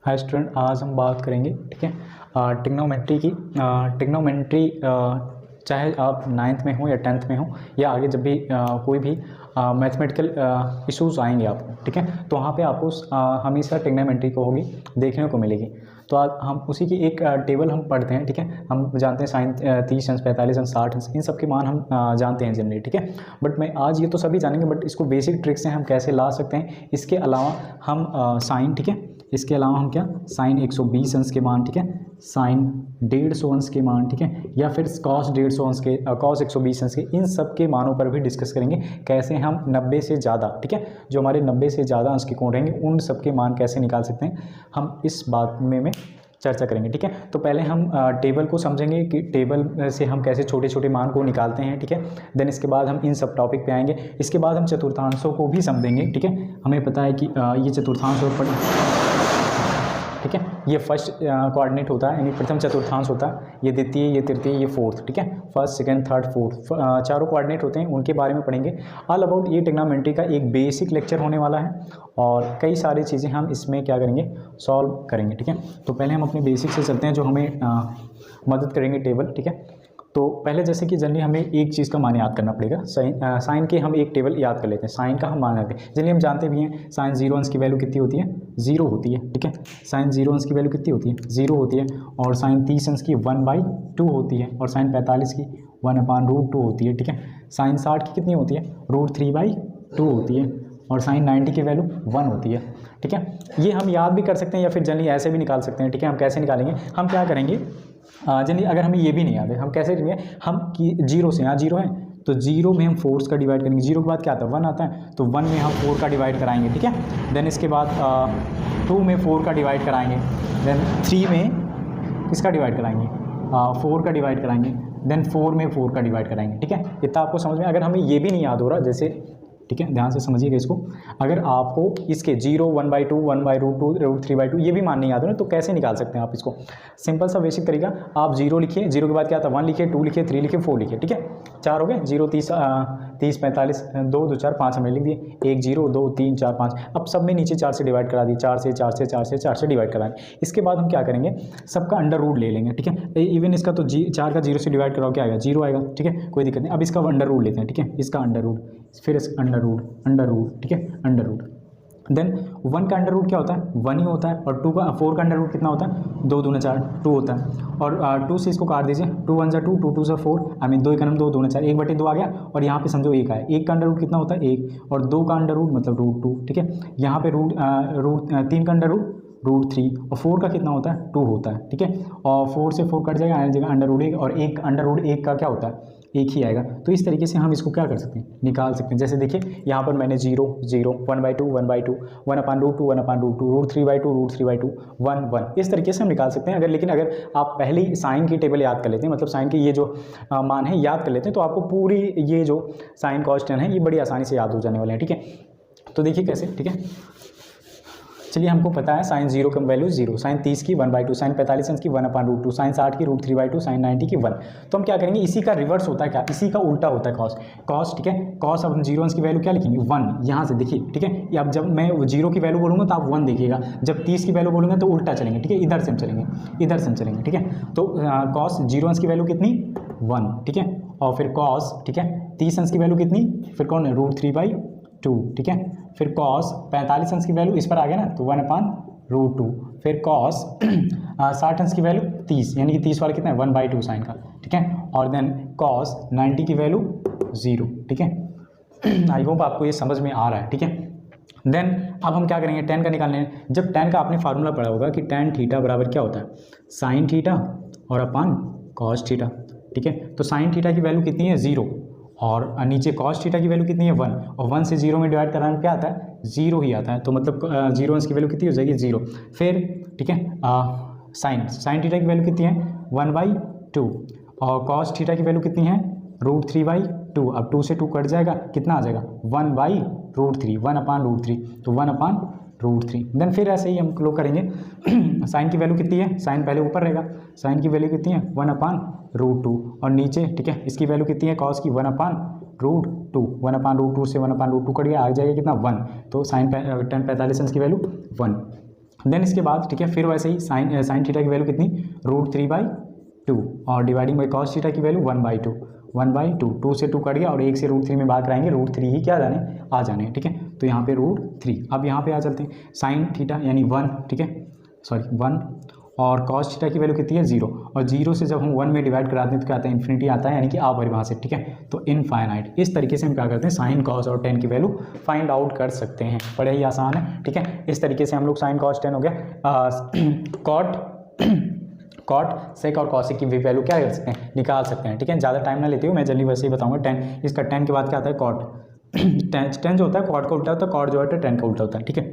Hi student, आज हम बात करेंगे ठीक है ट्रिग्नोमेट्री की। ट्रिग्नोमेट्री चाहे आप 9th में हो या 10th में हो या आगे जब भी कोई भी मैथमेटिकल इश्यूज आएंगे आपको, ठीक है, तो वहाँ पे आपको हमेशा ट्रिग्नोमेट्री को होगी देखने को मिलेगी। तो आज हम उसी की एक टेबल हम पढ़ते हैं, ठीक है। हम जानते हैं साइन 30 अंश 45 अंश 60 अंश इन सब के मान हम जानते हैं जनरली, ठीक है। बट मैं आज ये तो सभी जानेंगे, बट इसको बेसिक ट्रिक से हम कैसे ला सकते हैं। इसके अलावा हम साइन, ठीक है, इसके अलावा हम क्या साइन 120 अंश के मान, ठीक है, साइन 150 अंश के मान, ठीक है, या फिर कॉस 150 अंश के कॉस 120 अंश के, इन सब के मानों पर भी डिस्कस करेंगे। कैसे हम 90 से ज़्यादा, ठीक है, जो हमारे 90 से ज़्यादा अंश के कोण रहेंगे उन सब के मान कैसे निकाल सकते हैं, हम इस बात में चर्चा करेंगे, ठीक है। तो पहले हम टेबल को समझेंगे कि टेबल से हम कैसे छोटे छोटे मान को निकालते हैं, ठीक है। देन इसके बाद हम इन सब टॉपिक पे आएंगे। इसके बाद हम चतुर्थांशों को भी समझेंगे, ठीक है। हमें पता है कि ये चतुर्थांश और ठीक है, ये फर्स्ट कोऑर्डिनेट होता है, यानी प्रथम चतुर्थांश होता है, ये द्वितीय, ये तृतीय, ये फोर्थ, ठीक है। फर्स्ट, सेकंड, थर्ड, फोर्थ चारों कोऑर्डिनेट होते हैं, उनके बारे में पढ़ेंगे। ऑल अबाउट ये ट्रिग्नोमेट्री का एक बेसिक लेक्चर होने वाला है और कई सारी चीज़ें हम इसमें क्या करेंगे, सॉल्व करेंगे, ठीक है। तो पहले हम अपने बेसिक से चलते हैं जो हमें मदद करेंगे टेबल, ठीक है। तो पहले जैसे कि जनरली हमें एक चीज़ का मान याद करना पड़ेगा। साइन के हम एक टेबल याद कर लेते हैं। साइन का हम मान रखते हैं, जनरली हम जानते भी हैं साइन 0 अंश की वैल्यू कितनी होती है, 0 होती है, ठीक है। साइन 0 अंश की वैल्यू कितनी होती है, 0 होती है। और साइन 30 अंश की 1/2 होती है, और साइन 45 की 1/√2 होती है, ठीक है। साइन 60 की कितनी होती है, √3/2 होती है। और साइन 90 की वैल्यू 1 होती है, ठीक है। ये हम याद भी कर सकते हैं या फिर जनरली ऐसे भी निकाल सकते हैं, ठीक है। हम कैसे निकालेंगे, हम क्या करेंगे, जनरली अगर हमें ये भी नहीं याद है हम कैसे करेंगे, हम कि 0 से, यहाँ 0 है तो 0 में हम 4 का डिवाइड करेंगे। 0 के बाद क्या आता है, 1 आता है, तो 1 में हम 4 का डिवाइड कराएंगे, ठीक है। देन इसके बाद 2 में 4 का डिवाइड कराएंगे। देन 3 में किसका डिवाइड कराएंगे, 4 का डिवाइड कराएंगे। देन 4 में 4 का डिवाइड कराएंगे, ठीक है। इतना आपको समझ में, अगर हमें ये भी नहीं याद हो रहा, जैसे, ठीक है, ध्यान से समझिएगा इसको। अगर आपको इसके 0, 1/2, 1/√2, √3/2 ये भी मान नहीं याद हो ना, तो कैसे निकाल सकते हैं आप इसको। सिंपल सा बेसिक तरीका, आप 0 लिखिए, 0 के बाद क्या आता है, 1 लिखिए, 2 लिखिए, 3 लिखिए, 4 लिखिए, ठीक है। 4 हो गए, 0 30 45 2 2 4 5 हमने लिख दिए, 1 0 2 3 4 5। अब सब में नीचे 4 से डिवाइड करा दिए, 4 से 4 से 4 से 4 से डिवाइड कराएं। इसके बाद हम क्या करेंगे, सबका अंडर रूट ले लेंगे, ठीक है। इवन इसका तो 4 का 0 से डिवाइड कराओ, क्या आएगा, 0 आएगा, ठीक है, कोई दिक्कत नहीं। अब इसका अंडर रूट लेते हैं, ठीक है, इसका अंडर रूट, फिर इसका अंडर रूट, ठीक है, अंडर रूट। देन 1 का अंडर रूट क्या होता है, 1 ही होता है। और 4 का अंडर रूट कितना होता है, 2 दूना 4, 2 होता है। और 2 से इसको काट दीजिए, 2 1 2, 2 2 4, आई मीन 2 1 2 दूना 4, 1/2 आ गया। और यहाँ पे समझो 1 आया, 1 का अंडर रूट कितना होता है, 1, और 2 का अंडर रूट मतलब √2, ठीक है। यहाँ पे 3 का अंडर रूट √3, और 4 का कितना होता है, 2 होता है, ठीक है। और 4 से 4 कट जाएगा, आने जगह अंडर रूट 1, और 1 अंडर रूट 1 का क्या होता है, 1 ही आएगा। तो इस तरीके से हम इसको क्या कर सकते हैं, निकाल सकते हैं। जैसे देखिए यहाँ पर मैंने 0 0, 1/2 1/2, 1/√2 1/√2, √3/2 √3/2, 1 1, इस तरीके से हम निकाल सकते हैं। लेकिन अगर आप पहले ही साइन की टेबल याद कर लेते हैं, मतलब साइन के ये जो मान है याद कर लेते हैं, तो आपको पूरी ये जो साइन कॉस टेन है ये बड़ी आसानी से याद हो जाने वाले हैं, ठीक है। तो देखिए कैसे, ठीक है। चलिए, हमको पता है साइन 0 का वैल्यू 0, साइन 30 की 1/2, साइन 45 अंश की 1/√2, साइन 60 की √3/2, साइन 90 की 1। तो हम क्या करेंगे, इसी का रिवर्स होता है, क्या, इसी का उल्टा होता है कॉस, ठीक है। कॉस, अब हम 0 अंश की वैल्यू क्या लिखेंगे, 1, यहाँ से देखिए, ठीक है। अब जब मैं 0 की वैल्यू बोलूँगा तो आप 1 देखिएगा, जब 30 की वैल्यू बोलूँगा तो उल्टा चलेंगे, ठीक है, इधर से हम चलेंगे, ठीक है। तो कॉस 0 अंश की वैल्यू कितनी, 1, ठीक है। और फिर कॉस, ठीक है, 30 अंश की वैल्यू कितनी, फिर कौन है, √3/2, ठीक है। फिर कॉस 45 अंश की वैल्यू इस पर आ गया ना, तो 1/√2। फिर कॉस 60 अंश की वैल्यू 30, यानी कि 30 वाला कितना है, 1/2 साइन का, ठीक है। और देन कॉस 90 की वैल्यू 0, ठीक है। आई होप आपको ये समझ में आ रहा है, ठीक है। देन अब हम क्या करेंगे, tan का निकालने हैं। जब tan का आपने फार्मूला पढ़ा होगा कि tan थीटा बराबर क्या होता है, साइन थीटा और अपान कॉस थीटा, ठीक है। तो साइन थीटा की वैल्यू कितनी है, 0, और नीचे कॉस थीटा की वैल्यू कितनी है, 1, और 1 से 0 में डिवाइड कराने क्या आता है, 0 ही आता है। तो मतलब 0 अंश की वैल्यू कितनी हो जाएगी, 0। फिर ठीक है, साइन थीटा की वैल्यू कितनी है, 1/2, और कॉस थीटा की वैल्यू कितनी है, √3/2। अब 2 से 2 कट जाएगा, कितना आ जाएगा, 1/√3, 1/√3, तो 1/√3। देन फिर ऐसे ही हम लोग करेंगे। साइन की वैल्यू कितनी है, साइन पहले ऊपर रहेगा, साइन की वैल्यू कितनी है, 1/√2, और नीचे, ठीक है, इसकी वैल्यू कितनी है, कॉस की 1/√2, 1/√2 से 1/√2 कट गया, आ जाएगा कितना, 1। तो साइन tan 45 अंश की वैल्यू 1। देन इसके बाद ठीक है फिर वैसे ही साइन थीटा की वैल्यू कितनी √3/2 और डिवाइडिंग बाई कॉस थीटा की वैल्यू 1/2 1/2 2 से 2 कट गया और 1 से √3 में बात कराएंगे √3 ही क्या आ जाने ठीक है। तो यहाँ पे √3 अब यहाँ पे आ चलते हैं साइन थीटा यानी 1 ठीक है 1 और कॉस थीटा की वैल्यू कितनी है 0 और 0 से जब हम 1 में डिवाइड कराते हैं तो क्या आता है इन्फिनिटी आता है यानी कि अपरिभाषित ठीक है। तो इनफाइनाइट इस तरीके से हम क्या करते हैं साइन कॉस और टेन की वैल्यू फाइंड आउट कर सकते हैं, बड़े ही आसान है ठीक है। इस तरीके से हम लोग साइन कॉस टेन हो गया कॉट सेक और कॉसेक की भी वैल्यू क्या कर सकते हैं निकाल सकते हैं ठीक है। ज़्यादा टाइम ना लेती हूँ मैं जल्दी वैसे ही बताऊँगा। टेन इसका टेन के बाद क्या आता है कॉट टेन जो होता है कॉट का उल्टा होता है, कॉट जो होता है टेन का उल्टा होता है ठीक है।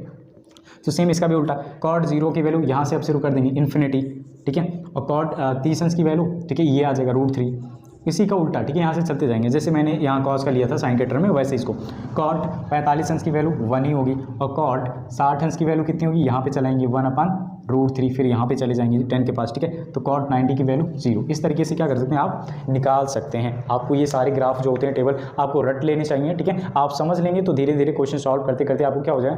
तो सेम इसका भी उल्टा कॉट 0 की वैल्यू यहाँ से अब शुरू कर देंगे इन्फिनिटी ठीक है और कॉट 30 अंश की वैल्यू ठीक है ये आ जाएगा √3 इसी का उल्टा ठीक है। यहाँ से चलते जाएंगे जैसे मैंने यहाँ कॉस का लिया था साइन के टर्म में वैसे इसको कॉट 45 अंश की वैल्यू 1 ही होगी और कॉट 60 अंश की वैल्यू कितनी होगी यहाँ पे चलाएंगे 1/√3 फिर यहाँ पे चले जाएंगे 10 के पास ठीक है। तो कॉट 90 की वैल्यू 0 इस तरीके से क्या कर सकते हैं आप निकाल सकते हैं। आपको ये सारे ग्राफ जो होते हैं टेबल आपको रट लेने चाहिए ठीक है। आप समझ लेंगे तो धीरे धीरे क्वेश्चन सॉल्व करते करते आपको क्या हो जाए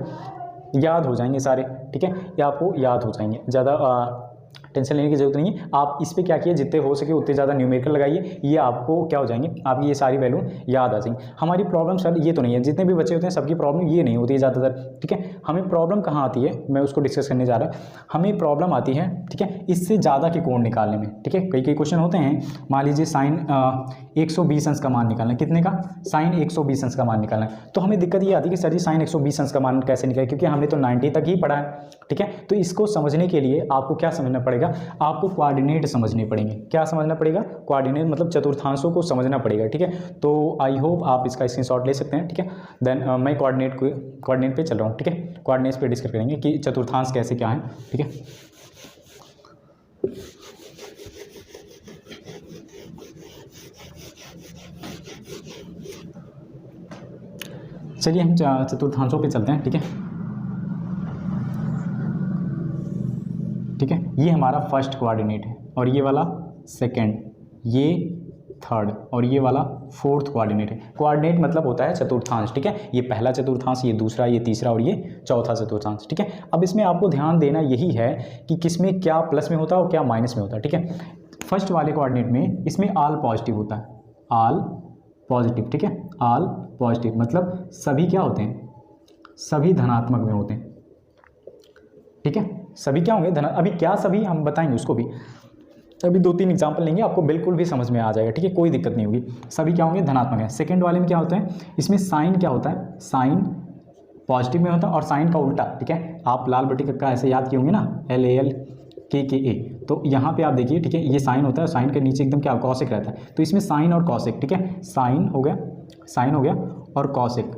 याद हो जाएंगे सारे ठीक है। या आपको याद हो जाएंगे, ज़्यादा टेंशन लेने की जरूरत नहीं है। आप इस पे क्या किए जितने हो सके उतने ज़्यादा न्यूमेरिकल लगाइए, ये आपको क्या हो जाएंगे आपकी ये सारी वैल्यू याद आ जाएंगी। हमारी प्रॉब्लम सर ये तो नहीं है, जितने भी बच्चे होते हैं सबकी प्रॉब्लम ये नहीं होती है ज़्यादातर ठीक है। हमें प्रॉब्लम कहाँ आती है मैं उसको डिस्कस करने जा रहा हूँ। हमें प्रॉब्लम आती है ठीक है इससे ज़्यादा के कोण निकालने में ठीक है। कई क्वेश्चन होते हैं मान लीजिए साइन 120 अंश का मान निकालना, कितने का साइन 120 अंश का मान निकालना है। तो हमें दिक्कत ये आती है कि सर जी साइन 120 अंश का मान कैसे निकाले, क्योंकि हमने तो 90 तक ही पढ़ा है ठीक है। तो इसको समझने के लिए आपको क्या समझना पड़ेगा, आपको कोऑर्डिनेट समझने पड़ेंगे। क्या समझना पड़ेगा, कोऑर्डिनेट मतलब चतुर्थांशों को समझना पड़ेगा ठीक है। तो आई होप आप इसका स्क्रीनशॉट ले सकते हैं ठीक है। देन मैं कोऑर्डिनेट पे चल रहा हूँ ठीक है। कोऑर्डिनेट्स पे डिस्कस करेंगे कि चतुर्थांश कैसे क्या है ठीक है। चलिए हम चतुर्थांशों पे चलते हैं ठीक है। ठीक है ये हमारा फर्स्ट कोऑर्डिनेट है और ये वाला सेकंड, ये थर्ड और ये वाला फोर्थ कोऑर्डिनेट है। कोऑर्डिनेट मतलब होता है चतुर्थांश ठीक है। ये पहला चतुर्थांश, ये दूसरा, ये तीसरा और ये चौथा चतुर्थांश ठीक है। अब इसमें आपको ध्यान देना यही है कि किसमें क्या प्लस में होता है और क्या माइनस में होता है ठीक है। फर्स्ट वाले कोऑर्डिनेट में इसमें ऑल पॉजिटिव होता है, ऑल पॉजिटिव ठीक है। ऑल पॉजिटिव मतलब सभी क्या होते हैं, सभी धनात्मक में होते हैं ठीक है। सभी क्या होंगे अभी क्या सभी हम बताएंगे उसको भी, अभी 2-3 एग्जांपल लेंगे आपको बिल्कुल भी समझ में आ जाएगा ठीक है, कोई दिक्कत नहीं होगी। सभी क्या होंगे धनात्मक है। सेकंड वाले में क्या होता है, इसमें साइन क्या होता है, साइन पॉजिटिव में होता है और साइन का उल्टा ठीक है। आप लाल बटी का ऐसे याद किए होंगे ना LALKKA, तो यहाँ पे आप देखिए ठीक है ये साइन होता है, साइन के नीचे एकदम क्या कॉसेक रहता है। तो इसमें साइन और कॉसेक ठीक है, साइन हो गया और कॉसेक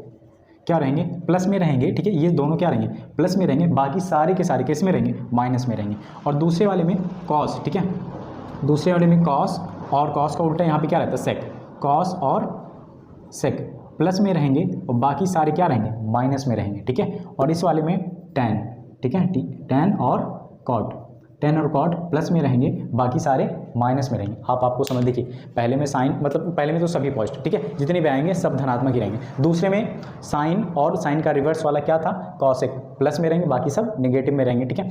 क्या रहेंगे प्लस में रहेंगे ठीक है। ये दोनों क्या रहेंगे प्लस में रहेंगे, बाकी सारे के सारे किस में रहेंगे माइनस में रहेंगे। और दूसरे वाले में कॉस ठीक है, दूसरे वाले में कॉस और कॉस का उल्टा यहाँ पे क्या रहता है सेक, कॉस और सेक प्लस में रहेंगे और बाकी सारे क्या रहेंगे माइनस में रहेंगे ठीक है। और इस वाले में टैन ठीक है, टैन और कॉट, टैन और कॉट प्लस में रहेंगे, बाकी सारे माइनस में रहेंगे। आपको समझ देखिए पहले में साइन मतलब पहले में तो सभी पॉजिटिव ठीक है, जितने भी आएंगे सब धनात्मक ही रहेंगे। दूसरे में साइन और साइन का रिवर्स वाला क्या था कॉसेक, प्लस में रहेंगे, बाकी सब नेगेटिव में रहेंगे ठीक है।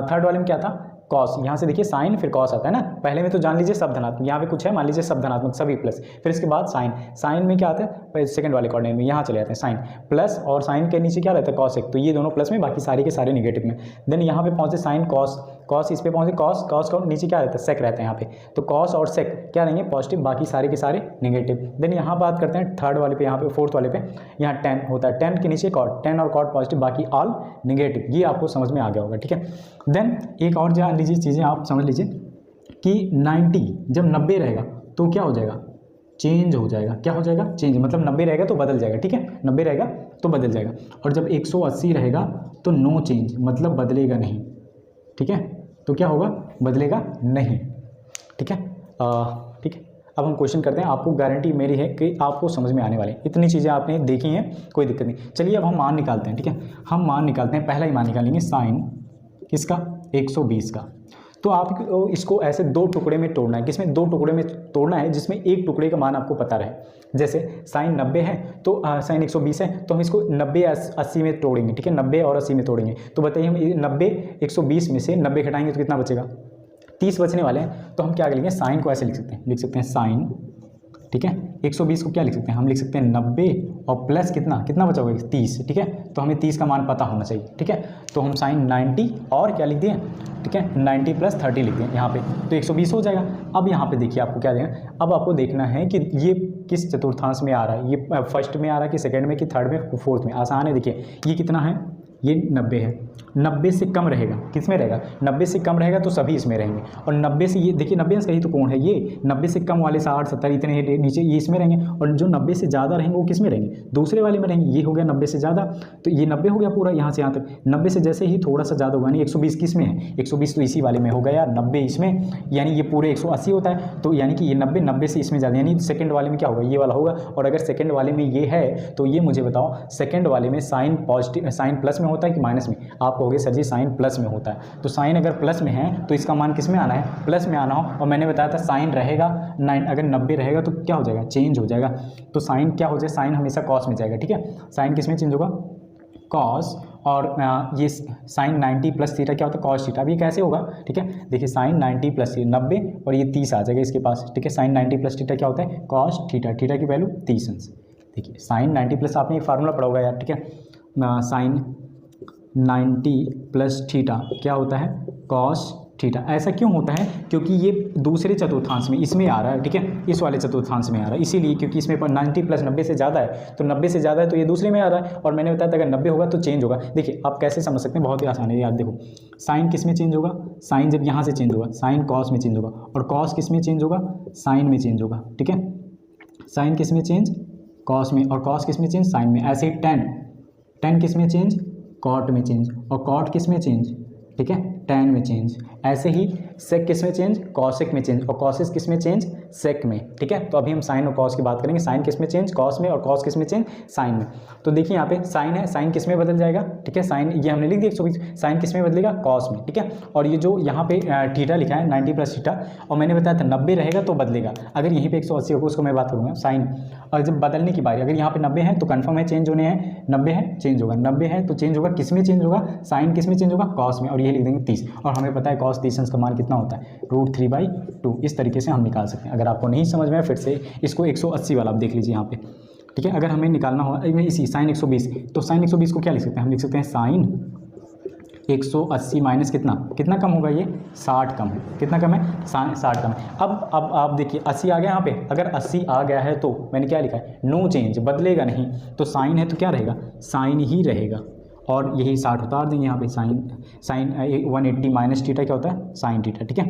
थर्ड वाले में क्या था कॉस, यहाँ से देखिए साइन फिर कॉस आता है ना, पहले में तो जान लीजिए सब धनात्मक, यहाँ पे कुछ है मान लीजिए सब धनात्मक सभी प्लस, फिर इसके बाद साइन, साइन में क्या आता है सेकंड वाले कोऑर्डिनेट में यहाँ चले जाते हैं साइन प्लस और साइन के नीचे क्या रहता है कॉसेक, तो ये दोनों प्लस में बाकी सारे के सारे नेगेटिव में। देन यहाँ पे पहुँचे साइन कॉस, कॉस इस पे पहुँचे कॉस, कॉस का नीचे क्या रहता है सेक रहता है यहाँ पे, तो कॉस और सेक क्या रहेंगे पॉजिटिव, बाकी सारे के सारे नेगेटिव। देन यहाँ बात करते हैं थर्ड वाले पे, यहाँ पे फोर्थ वाले पे यहाँ टेन होता है, टेन के नीचे कॉट, टेन और कॉट पॉजिटिव बाकी ऑल नेगेटिव। ये आपको समझ में आ गया होगा ठीक है। देन एक और जान लीजिए चीज़ें आप समझ लीजिए कि 90 जब 90 रहेगा तो क्या हो जाएगा चेंज हो जाएगा, क्या हो जाएगा चेंज, मतलब 90 रहेगा तो बदल जाएगा ठीक है, 90 रहेगा तो बदल जाएगा। और जब 180 रहेगा तो नो चेंज मतलब बदलेगा नहीं ठीक है, तो क्या होगा बदलेगा नहीं ठीक है। ठीक है अब हम क्वेश्चन करते हैं, आपको गारंटी मेरी है कि आपको समझ में आने वाले हैं, इतनी चीज़ें आपने देखी हैं कोई दिक्कत नहीं। चलिए अब हम मान निकालते हैं ठीक है, हम मान निकालते हैं, पहला ही मान निकालेंगे साइन किसका 120 का। तो आप इसको ऐसे 2 टुकड़े में तोड़ना है। किसमें? 2 टुकड़े में तोड़ना है जिसमें एक टुकड़े का मान आपको पता रहे। जैसे साइन 90 है तो साइन 120 है, तो हम इसको 90 80 में तोड़ेंगे, ठीक है, 90 और 80 में तोड़ेंगे। तो बताइए हम 90 120 में से 90 घटाएंगे तो कितना बचेगा? 30 बचने वाले हैं। तो हम क्या लिखेंगे? साइन को ऐसे लिख सकते हैं साइन, ठीक है, 120 को क्या लिख सकते हैं? हम लिख सकते हैं 90 और प्लस कितना बचा होगा? 30, ठीक है। तो हमें 30 का मान पता होना चाहिए, ठीक है। तो हम साइन 90 और क्या लिख दिए, ठीक है, 90 प्लस 30 लिख दिए यहाँ पे, तो 120 हो जाएगा। अब यहाँ पे देखिए आपको क्या देना, अब आपको देखना है कि ये किस चतुर्थांश में आ रहा है, ये फर्स्ट में आ रहा है कि सेकंड में कि थर्ड में फोर्थ में। आसान है, देखिए ये कितना है, ये 90 है, 90 से कम रहेगा, किस में रहेगा? 90 से कम रहेगा तो सभी इसमें रहेंगे, और 90 से ये देखिए 90 से कहीं तो कौन है ये, 90 से कम वाले 60 70 इतने नीचे ये इसमें रहेंगे, और जो 90 से ज़्यादा रहेंगे वो किस में रहेंगे? दूसरे वाले में रहेंगे। ये हो गया 90 से ज़्यादा, तो ये 90 हो गया पूरा यहाँ से यहाँ तक। 90 से जैसे ही थोड़ा सा ज़्यादा होगा, यानी 120 किस में है? 120 तो इसी वाले में हो गया यार, 90 इसमें, यानी ये पूरे 180 होता है, तो यानी कि ये 90 से इसमें ज़्यादा, यानी सेकंड वाले में क्या होगा? ये वाला होगा। और अगर सेकंड वाले में ये है तो ये मुझे बताओ सेकंड वाले में साइन पॉजिटिव, साइन प्लस में होता है कि माइनस में? आप कहोगे सर जी साइन प्लस में होता है। तो साइन अगर प्लस में है तो इसका मान किस में आना है? प्लस में आना हो। और मैंने बताया था साइन रहेगा 9, अगर 90 रहेगा तो क्या हो जाएगा? चेंज हो जाएगा। तो साइन क्या हो जाए? साइन हमेशा कॉस में जाएगा, ठीक है। साइन किस में चेंज होगा? कॉस। और ये साइन 90 प्लस थीटा क्या होता है? Cos theta. अब ये कैसे होगा? ठीक है, देखिए साइन 90 प्लस 90 और ये 30 आ जाएगा इसके पास, ठीक है। साइन 90 प्लस थीटा क्या होता है? Cos theta. थीटा की वैल्यू 30 अंश। देखिए साइन 90 प्लस, आपने एक फार्मूला पढ़ा होगा यार, ठीक है, साइन 90 प्लस थीटा क्या होता है? Cos theta. ऐसा क्यों होता है? क्योंकि ये दूसरे चतुर्थांश में इसमें आ रहा है, ठीक है, इस वाले चतुर्थांश में आ रहा है, इसीलिए, क्योंकि इसमें 90 प्लस 90 से ज़्यादा है, तो 90 से ज़्यादा है तो ये दूसरे में आ रहा है। और मैंने बताया था अगर 90 होगा तो चेंज होगा। देखिए आप कैसे समझ सकते हैं, बहुत ही आसान है यार। देखो साइन किस में चेंज होगा? साइन जब यहाँ से चेंज होगा, साइन कॉस में चेंज होगा, और कॉस किस में चेंज होगा? साइन में चेंज होगा, ठीक है। साइन किस में चेंज? कॉस में। और कॉस किस में चेंज? साइन में। ऐसे ही टेन किस में चेंज? कॉट में चेंज। और कॉट किस में चेंज? ठीक है, टैन में चेंज। ऐसे ही सेक किस में चेंज? कॉसेक में चेंज। और कॉसेस किस में चेंज? सेक में, ठीक है। तो अभी हम साइन और कॉस की बात करेंगे। साइन किस में चेंज? कॉस में। और कॉस किस में चेंज? साइन में। तो देखिए यहाँ पे साइन है, साइन किस में बदल जाएगा? ठीक है, साइन ये हमने लिख दिया 120, साइन किस में बदलेगा? कॉस में, ठीक है। और ये जो यहाँ पे थीटा लिखा है 90 प्लस थीटा, और मैंने बताया था 90 रहेगा तो बदलेगा। अगर यहीं पे 180 होगा उसको मैं बात करूँगा साइन। और जब बदलने की बारी, अगर यहाँ पे 90 है तो कन्फर्म है चेंज होने हैं, 90 है चेंज होगा, 90 है तो चेंज होगा, किस में चेंज होगा? साइन किस में चेंज होगा? कॉस में। और ये लिख देंगे 30। और हमें पता है कॉस 30 अंश का मान कितना होता है? √3/2। इस तरीके से हम निकाल सकते हैं। अगर आपको नहीं समझ में, फिर से इसको 180 वाला आप देख लीजिए यहाँ पे, ठीक है। अगर हमें निकालना हो इसी साइन 120, तो साइन 120 को क्या लिख सकते हैं? हम लिख सकते हैं साइन 180 माइनस कितना कम होगा? ये 60 कम है। कितना कम है? 60 कम है। अब आप देखिए 80 आ गया यहाँ पे। अगर 80 आ गया है तो मैंने क्या लिखा है? नो चेंज, बदलेगा नहीं। तो साइन है तो क्या रहेगा? साइन ही रहेगा। और यही 60 उतार देंगे यहाँ पे। साइन 180 माइनस थीटा क्या होता है? साइन थीटा, ठीक है।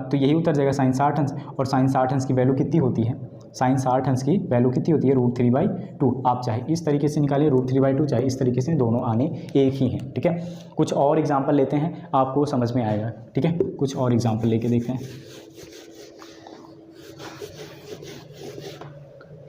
तो यही उतर जाएगा साइन 60 अंश। और साइन 60 अंश की वैल्यू कितनी होती है? साइन 60 अंश की वैल्यू कितनी होती है? √3/2। आप चाहे इस तरीके से निकालिए √3/2, चाहे इस तरीके से, दोनों आने एक ही हैं, ठीक है। कुछ और एग्जाम्पल लेते हैं, आपको समझ में आएगा, ठीक है। कुछ और एग्जाम्पल लेके देखते हैं।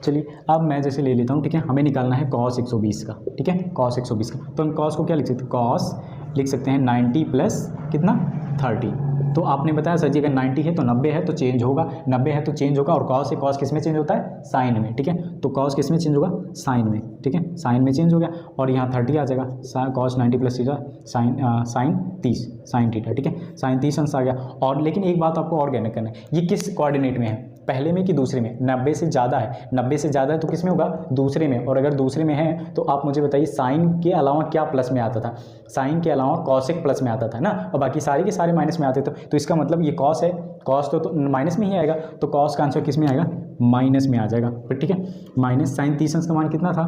चलिए अब मैं जैसे ले लेता हूँ, ठीक है। हमें निकालना है कॉस 120 का, ठीक है, कॉस 120 का। तो हम कॉस को क्या लिख सकते हैं? कॉस लिख सकते हैं 90 प्लस 30। तो आपने बताया सर जी अगर 90 है तो 90 है तो चेंज होगा, 90 है तो चेंज होगा। और कॉस है, कॉस किस में चेंज होता है? साइन में, ठीक है। तो कॉस किस में चेंज होगा? साइन में, ठीक है, साइन में चेंज हो गया। और यहाँ 30 आ जाएगा, cos 90 plus theta sine 30 sine theta, ठीक है, साइन 30 अंश आ गया। और लेकिन एक बात आपको और ज्ञान करना है, ये किस कोऑर्डिनेट में है? पहले में कि दूसरे में? 90 से ज़्यादा है, 90 से ज़्यादा है तो किस में होगा? दूसरे में। और अगर दूसरे में है तो आप मुझे बताइए साइन के अलावा क्या प्लस में आता था? साइन के अलावा कॉसेक प्लस में आता था ना, और बाकी सारे के सारे माइनस में आते थे। तो इसका मतलब ये कॉस है, कॉस तो माइनस में ही आएगा, तो कॉस का आंसर किस में आएगा? माइनस में आ जाएगा, ठीक है। माइनस साइन 30 अंश का मान कितना था?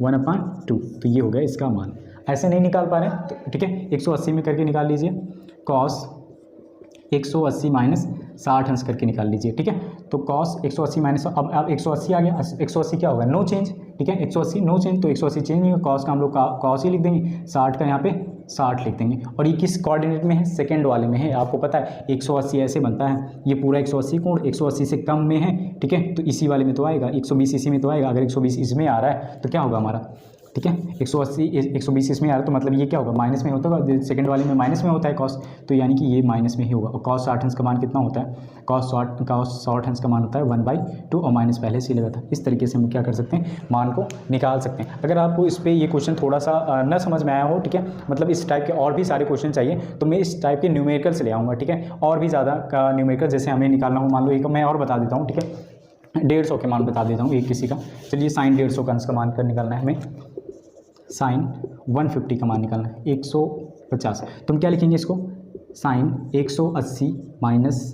1/2। तो ये हो गया इसका मान। ऐसे नहीं निकाल पा रहे हैं तो ठीक है, 180 में करके निकाल लीजिए। कॉस 180 माइनस 60 अंश करके निकाल लीजिए, ठीक है। तो कॉस 180 माइनस, अब 180 आ गया, 180 क्या होगा? नो चेंज, ठीक है, 180 नो चेंज, तो 180 चेंज नहीं होगा। कॉस का हम लोग कॉस ही लिख देंगे, 60 का यहाँ पे 60 लिख देंगे। और ये किस कोऑर्डिनेट में है? सेकंड वाले में है। आपको पता है 180 ऐसे बनता है, ये पूरा 180 कोण 180 से कम में है, ठीक है, तो इसी वाले में तो आएगा, 120 इसी में तो आएगा। अगर 120 इसमें आ रहा है तो क्या होगा हमारा? ठीक है। 180 120 इसमें आ रहा है तो मतलब ये क्या होगा, माइनस में होता है, सेकंड वाले में माइनस में होता है कॉस, तो यानी कि ये माइनस में ही होगा। और कॉस 60 अंश का मान कितना होता है, कॉस 60 अंश का मान होता है 1/2 और माइनस पहले से ही लगा था। इस तरीके से हम क्या कर सकते हैं, मान को निकाल सकते हैं। अगर आपको इस पर ये क्वेश्चन थोड़ा सा न समझ में आया हो, ठीक है, मतलब इस टाइप के और भी सारे क्वेश्चन चाहिए तो मैं इस टाइप के न्यूमेरिकल से ले आऊँगा, ठीक है। और भी ज़्यादा का न्यूमेरिकल जैसे हमें निकालना हो, मान लो एक मैं और बता देता हूँ, ठीक है, 150 के मान बता देता हूँ एक किसी का। चलिए साइन 150 का अंश का मान कर निकालना है हमें, साइन 150 का मान निकालना है 150। तुम क्या लिखेंगे इसको, साइन 180 माइनस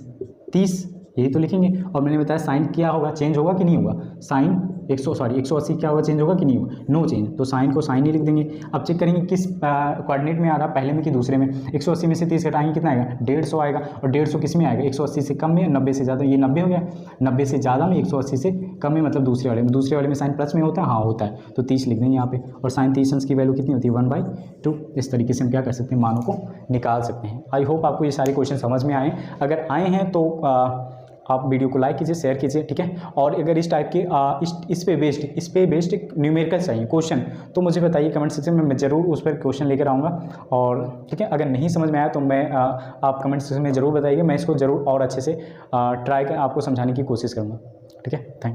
30, यही तो लिखेंगे। और मैंने बताया साइन क्या होगा, चेंज होगा कि नहीं होगा, साइन 180 क्या होगा, चेंज होगा कि नहीं होगा, नो चेंज, तो साइन को साइन ही लिख देंगे। अब चेक करेंगे किस कोऑर्डिनेट में आ रहा, पहले में कि दूसरे में। 180 में से 30 घटाएंगे कितना आएगा, 150 आएगा। और 150 किस में आएगा, 180 से कम में, 90 से ज़्यादा, ये 90 हो गया। 90 से ज़्यादा में, 180 से कम में, मतलब दूसरे वाले में साइन प्लस में होता है, हाँ होता है, तो 30 लिख देंगे यहाँ पे। और साइन 30 अंश की वैल्यू कितनी होती है, 1/2। इस तरीके से हम क्या कर सकते हैं, मानों को निकाल सकते हैं। आई होप आपको ये सारे क्वेश्चन समझ में आए। अगर आए हैं तो आप वीडियो को लाइक कीजिए, शेयर कीजिए, ठीक है। और अगर इस टाइप के इस पे बेस्ड न्यूमेरिकल चाहिए क्वेश्चन तो मुझे बताइए कमेंट सेक्शन में, मैं ज़रूर उस पर क्वेश्चन लेकर आऊँगा। और ठीक है, अगर नहीं समझ में आया तो मैं आप कमेंट सेक्शन में ज़रूर बताइए, मैं इसको ज़रूर और अच्छे से ट्राई कर आपको समझाने की कोशिश करूँगा, ठीक है। Thank you.